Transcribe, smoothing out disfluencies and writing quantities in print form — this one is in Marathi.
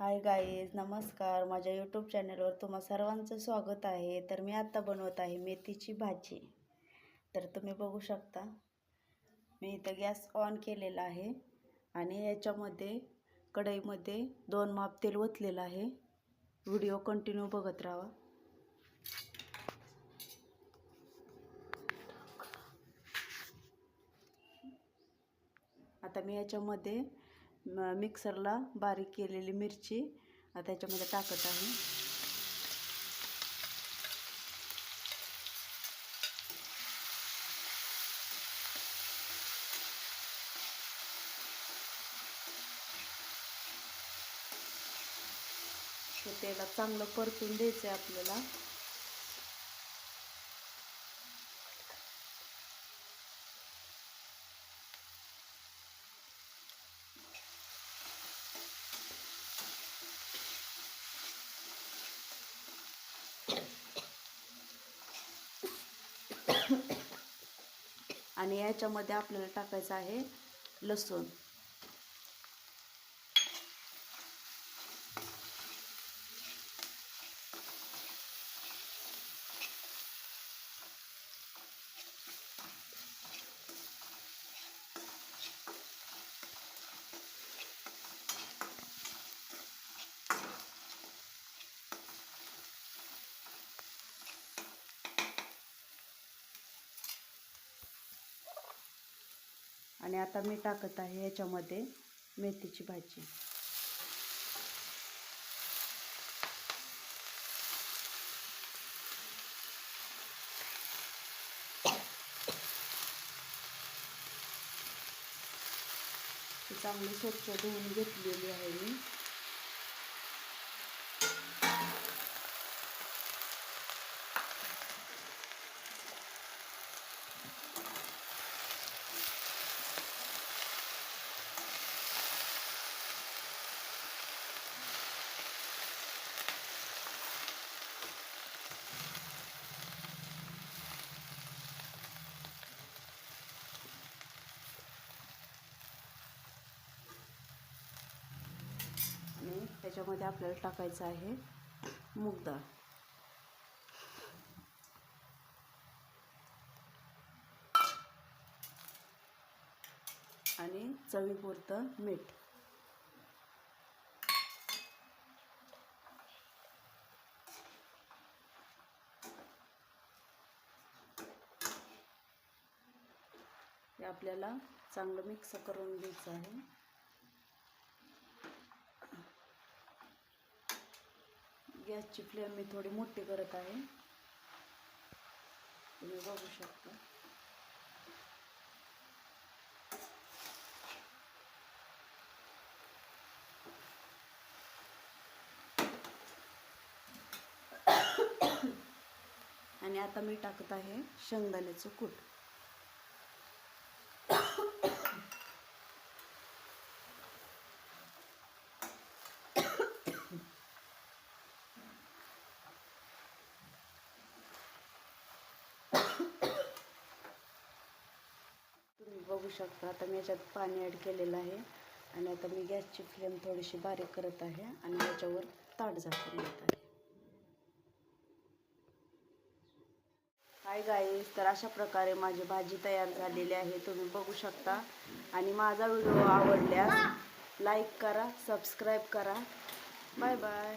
हाय गाईज, नमस्कार. माझ्या यूट्यूब चॅनलवर तुम्हा सर्वांचं स्वागत आहे. तर मी आत्ता बनवत आहे मेथीची भाजी. तर तुम्ही बघू शकता, मी इथं गॅस ऑन केलेला आहे आणि याच्यामध्ये कढईमध्ये 2 माप तेल ओतलेलं आहे. व्हिडिओ कंटिन्यू बघत राहा. आता मी याच्यामध्ये मिक्सरला बारीक केलेली मिरची आता याच्यामध्ये टाकत आहे. हे तेलात चांगलं परतून द्यायचं आहे आपल्याला. आणि याच्यामध्ये आपल्याला टाकायचं आहे लसूण. आणि आता मी टाकत आहे याच्यामध्ये मेथीची भाजी. ती चांगली स्वच्छ धुवून घेतलेली आहे मी. आणि त्याच्यामध्ये आपल्याला टाकायचं आहे मूग डाळ आणि चवीपुरतं मीठ. हे आपल्याला चांगलं मिक्स करून घ्यायचं आहे. गॅसची फ्लेम मी थोडी मोठी करत आहे, तुम्ही बघू शकता. आणि आता मी टाकत आहे शेंगदाण्याचं कूट. तुम्ही बघू शकता, आता मी याच्यात पाणी ॲड केलेलं आहे आणि आता मी गॅसची फ्लेम थोडीशी बारीक करत आहे आणि याच्यावर ताट झाकून घेत आहे. हाय गाईस, तर अशा प्रकारे माझी भाजी तयार झालेली आहे, तुम्ही बघू शकता. आणि माझा व्हिडिओ आवडल्यास लाईक करा, सबस्क्राईब करा. Bye bye.